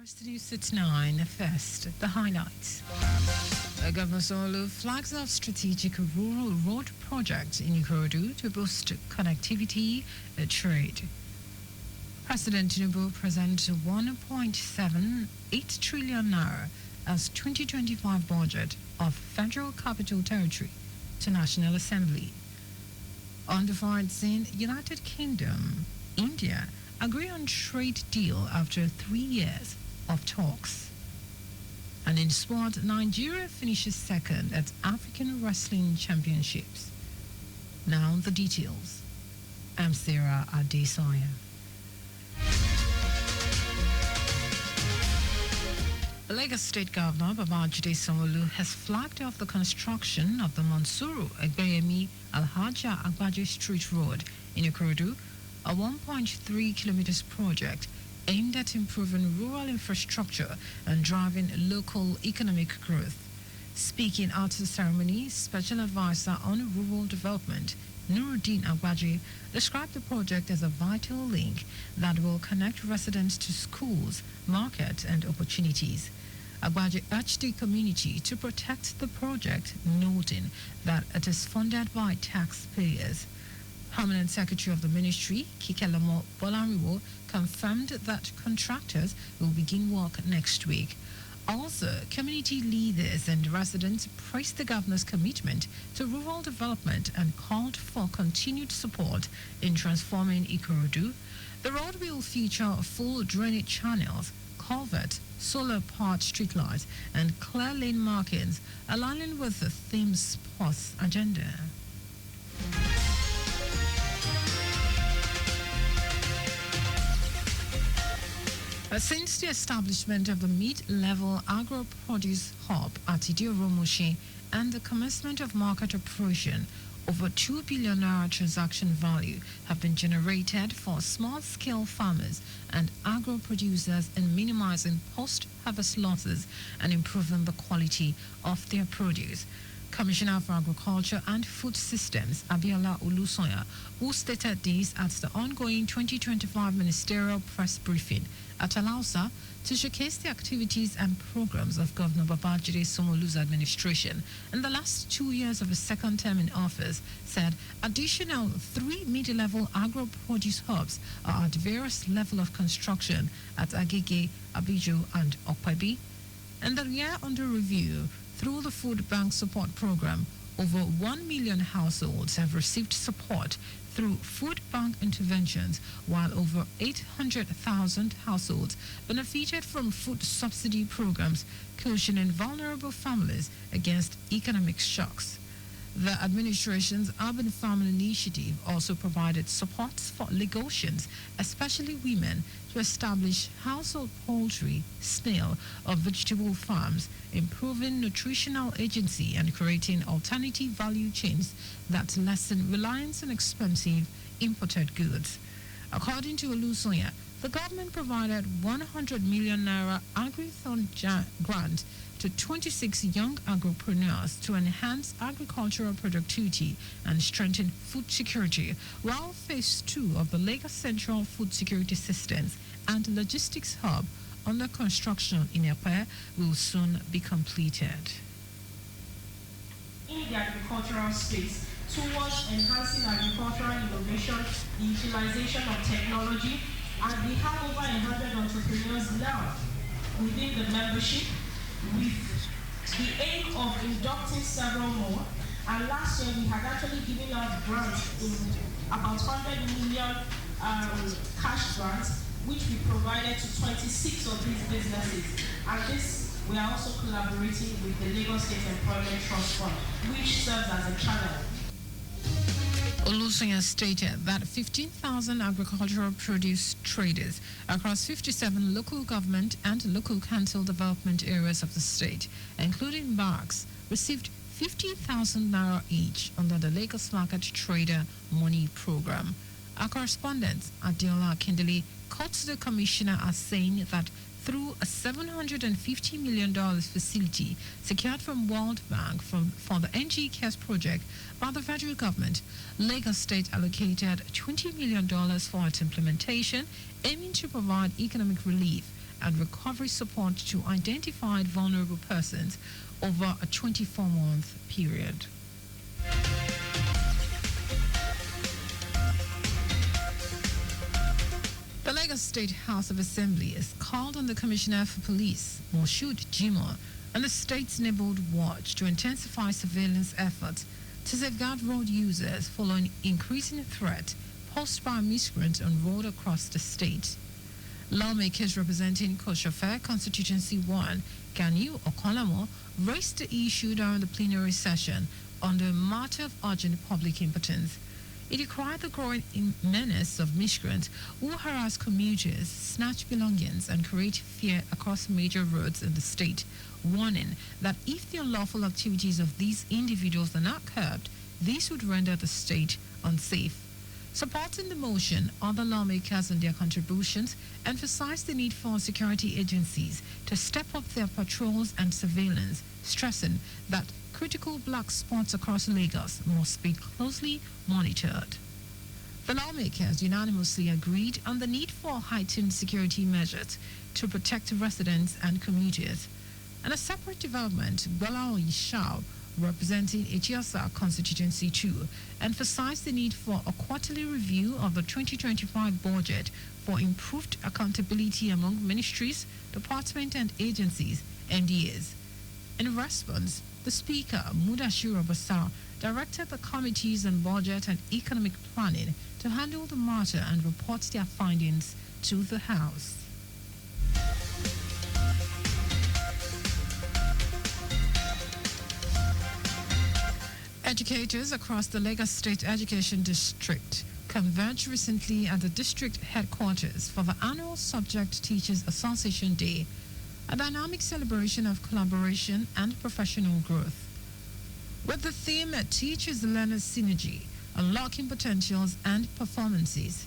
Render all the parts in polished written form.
News at 9. First, the highlights. Governor Solo flags off strategic rural road project in Ikorodu to boost connectivity and trade. President Tinubu presents 1.78 trillion naira as 2025 budget of Federal Capital Territory to National Assembly. On the foreign scene, United Kingdom, India agree on trade deal after 3 years of talks. And in sport, Nigeria finishes second at African Wrestling Championships. Now the details. I'm Sarah Adesanya. Lagos State Governor Babajide Sanwo-Olu has flagged off the construction of the Monsuru Egbeyemi Alhaja Agbaje Street Road in Ikorodu, a 1.3 kilometers project aimed at improving rural infrastructure and driving local economic growth. Speaking at the ceremony, Special Advisor on Rural Development, Nuruddin Agbaje, described the project as a vital link that will connect residents to schools, markets, and opportunities. Agbaje urged the community to protect the project, noting that it is funded by taxpayers. Permanent Secretary of the Ministry, Kikelamo Bolariwo, confirmed that contractors will begin work next week. Also, community leaders and residents praised the governor's commitment to rural development and called for continued support in transforming Ikorodu. The road will feature full drainage channels, culverts, solar-powered streetlights, and clear lane markings, aligning with the theme sports agenda. Since the establishment of the mid-level agro-produce hub at Idioromoshi and the commencement of market operation, over 2 billion naira transaction value have been generated for small-scale farmers and agro-producers in minimizing post-harvest losses and improving the quality of their produce. Commissioner for Agriculture and Food Systems, Abiola Olusoya, who stated this at the ongoing 2025 ministerial press briefing at Alausa to showcase the activities and programs of Governor Babajide Sanwo-Olu's administration in the last 2 years of his second term in office, said additional 3 mid-level agro-produce hubs are at various levels of construction at Agege, Abijo, and Okpebi. In the year under review, through the Food Bank Support Program, over 1 million households have received support through food bank interventions, while over 800,000 households benefited from food subsidy programs, cushioning vulnerable families against economic shocks. The administration's Urban Farming Initiative also provided support for Lagosians, especially women, to establish household poultry, snail, or vegetable farms, improving nutritional agency and creating alternative value chains that lessen reliance on expensive imported goods. According to Olusoya, the government provided 100 million naira agri-thon grant to 26 young agripreneurs to enhance agricultural productivity and strengthen food security, while phase 2 of the Lagos Central Food Security Systems and Logistics Hub under construction in Epe will soon be completed. In the agricultural space, towards enhancing agricultural innovation, the utilization of technology, and we have over 100 entrepreneurs now within the membership with the aim of inducting several more. And last year we had actually given out grants in about 100 million cash grants, which we provided to 26 of these businesses. And this, we are also collaborating with the Lagos State Employment Trust Fund, which serves as a channel. Olusoya stated that 15,000 agricultural produce traders across 57 local government and local council development areas of the state, including barracks, received 50,000 naira each under the Lagos Market Trader Money Program. Our correspondent, Adiola Kindele, quotes the commissioner as saying that through a $750 million facility secured from World Bank for the NG Cares project by the federal government, Lagos State allocated $20 million for its implementation, aiming to provide economic relief and recovery support to identified vulnerable persons over a 24-month period. The Lagos State House of Assembly has called on the Commissioner for Police, Moshood Jimoh, and the state's neighborhood watch to intensify surveillance efforts to safeguard road users following increasing threat posed by migrants on road across the state. Lawmakers representing Koshofe Constituency 1, Ganiu Okolamo, raised the issue during the plenary session on the matter of urgent public importance. It decried the growing menace of migrants who harass commuters, snatch belongings, and create fear across major roads in the state, warning that if the unlawful activities of these individuals are not curbed, this would render the state unsafe. Supporting the motion, other lawmakers and their contributions emphasized the need for security agencies to step up their patrols and surveillance, stressing that critical black spots across Lagos must be closely monitored. The lawmakers unanimously agreed on the need for heightened security measures to protect residents and commuters. And a separate development, Bola Oyishao, representing Echiosa Constituency 2, emphasized the need for a quarterly review of the 2025 budget for improved accountability among ministries, departments, and agencies, MDAs. In response, the Speaker, Mudashiru Basar, directed the committees on budget and economic planning to handle the matter and report their findings to the House. Educators across the Lagos State Education District converged recently at the district headquarters for the annual Subject Teachers Association Day, a dynamic celebration of collaboration and professional growth. With the theme Teachers Learners Synergy, Unlocking Potentials and Performances,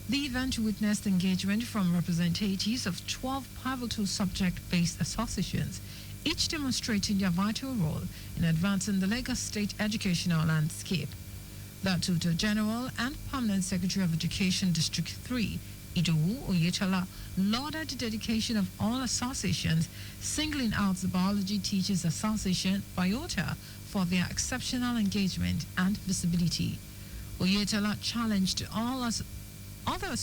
the event witnessed engagement from representatives of 12 pivotal subject-based associations, each demonstrating their vital role in advancing the Lagos State educational landscape. The Tutor General and Permanent Secretary of Education District 3, Idowu Oyetola, lauded the dedication of all associations, singling out the Biology Teachers Association, Biota, for their exceptional engagement and visibility. Oyetola challenged all other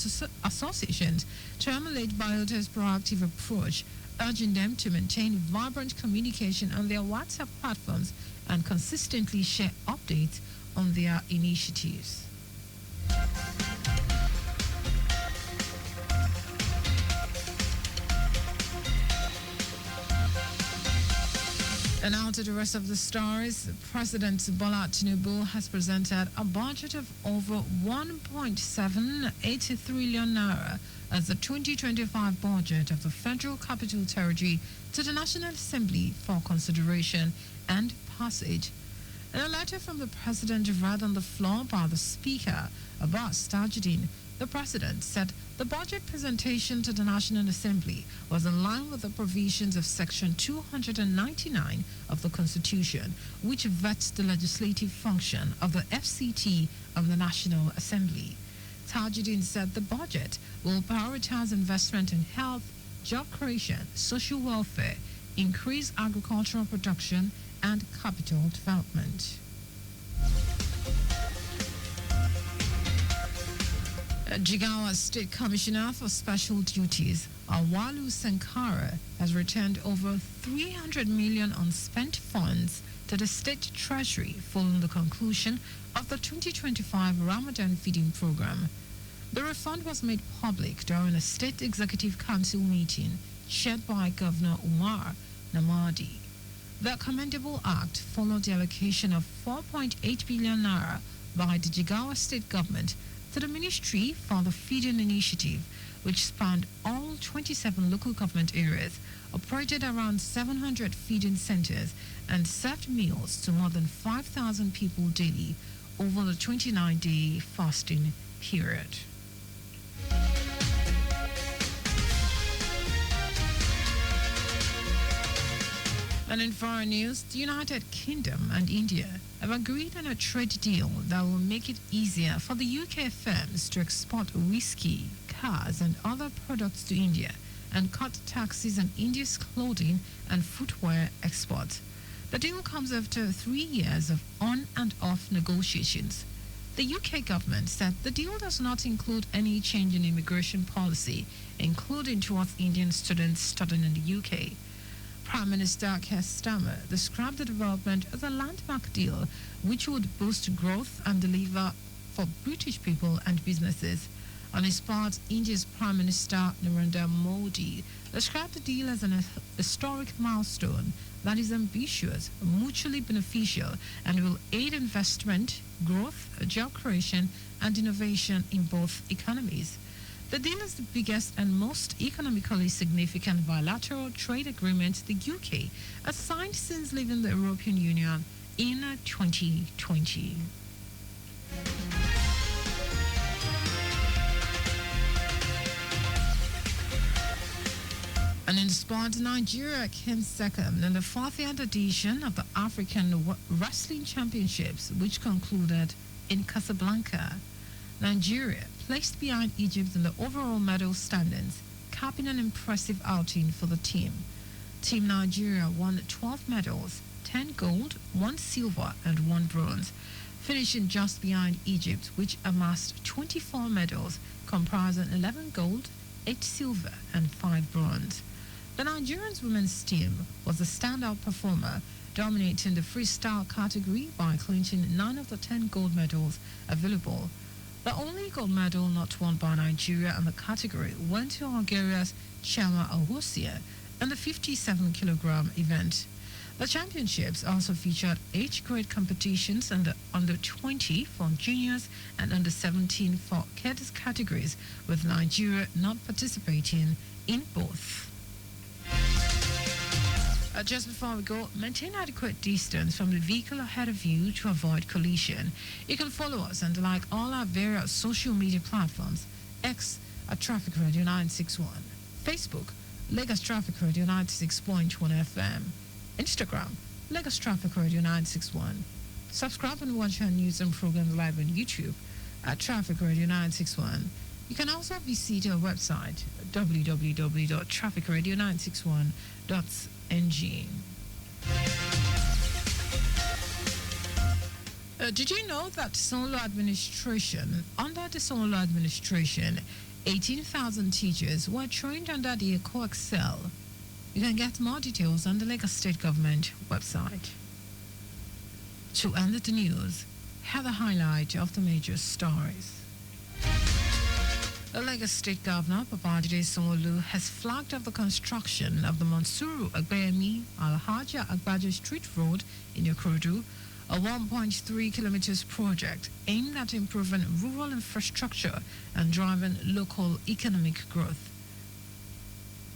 associations to emulate Biota's proactive approach, urging them to maintain vibrant communication on their WhatsApp platforms and consistently share updates on their initiatives. And now to the rest of the stories. President Bola Tinubu has presented a budget of over 1.78 trillion naira as the 2025 budget of the Federal Capital Territory to the National Assembly for consideration and passage. In a letter from the President read on the floor by the Speaker, Abbas Tajuddin, the President said the budget presentation to the National Assembly was in line with the provisions of Section 299 of the Constitution, which vets the legislative function of the FCT of the National Assembly. Tajuddin said the budget will prioritize investment in health, job creation, social welfare, increase agricultural production, and capital development. Jigawa State Commissioner for Special Duties, Awalu Sankara, has returned over 300 million unspent funds to the state treasury following the conclusion of the 2025 Ramadan feeding program. The refund was made public during a State Executive Council meeting chaired by Governor Umar Namadi. The commendable act followed the allocation of 4.8 billion naira by the Jigawa State Government to the Ministry for the Feeding Initiative, which spanned all 27 local government areas, operated around 700 feeding centers, and served meals to more than 5,000 people daily over the 29-day fasting period. And in foreign news, the United Kingdom and India have agreed on a trade deal that will make it easier for the UK firms to export whiskey, cars, and other products to India and cut taxes on India's clothing and footwear exports. The deal comes after 3 years of on and off negotiations. The UK government said the deal does not include any change in immigration policy, including towards Indian students studying in the UK. Prime Minister Keir Starmer described the development as a landmark deal which would boost growth and deliver for British people and businesses. On his part, India's Prime Minister Narendra Modi described the deal as an historic milestone that is ambitious, mutually beneficial, and will aid investment, growth, job creation, and innovation in both economies. The deal is the biggest and most economically significant bilateral trade agreement the UK has signed since leaving the European Union in 2020. And in sport, Nigeria came second in the 40th edition of the African Wrestling Championships, which concluded in Casablanca. Nigeria placed behind Egypt in the overall medal standings, capping an impressive outing for the team. Team Nigeria won 12 medals, 10 gold, 1 silver, and 1 bronze, finishing just behind Egypt, which amassed 24 medals, comprising 11 gold, 8 silver, and 5 bronze. The Nigerian women's team was the standout performer, dominating the freestyle category by clinching 9 of the 10 gold medals available. The only gold medal not won by Nigeria in the category went to Hungaria's Chema Ahosia in the 57-kilogram event. The championships also featured age-grade competitions in the under-20 for juniors and under-17 for cadets categories, with Nigeria not participating in both. Just before we go, maintain adequate distance from the vehicle ahead of you to avoid collision. You can follow us and like all our various social media platforms: X at Traffic Radio 961, Facebook, Lagos Traffic Radio 96.1 FM, Instagram, Lagos Traffic Radio 961. Subscribe and watch our news and programs live on YouTube at Traffic Radio 961. You can also visit our website, www.trafficradio961.ng. Did you know that under the Solo administration, 18,000 teachers were trained under the EcoExcel? You can get more details on the Lagos State Government website. To end the news, here are the highlight of the major stories. The Lagos State Governor, Babajide Sanwo-Olu, has flagged off the construction of the Monsuru Agbeyemi Alhaja Agbaje Street Road in Ikorodu, a 1.3 kilometers project aimed at improving rural infrastructure and driving local economic growth.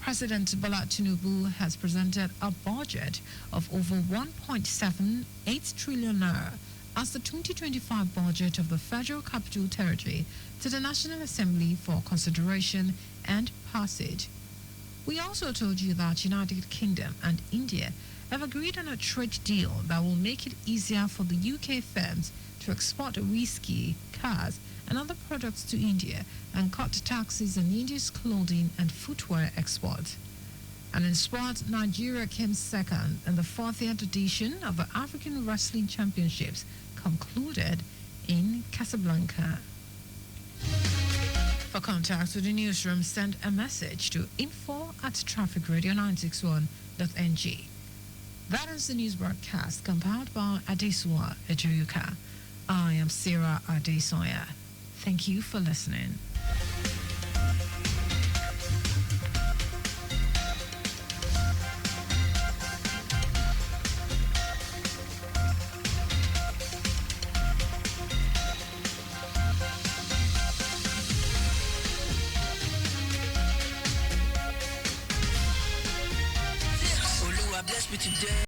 President Bola Tinubu has presented a budget of over 1.78 trillion naira as the 2025 budget of the Federal Capital Territory to the National Assembly for consideration and passage. We also told you that United Kingdom and India have agreed on a trade deal that will make it easier for the UK firms to export whiskey, cars, and other products to India and cut taxes on India's clothing and footwear exports. And in sport, Nigeria came second in the 40th edition of the African Wrestling Championships, concluded in Casablanca. For contact with the newsroom, send a message to info@trafficradio961.ng. That is the news broadcast compiled by Adesanya Ejuyuka. I am Sarah Adesanya. Thank you for listening. Bless me today.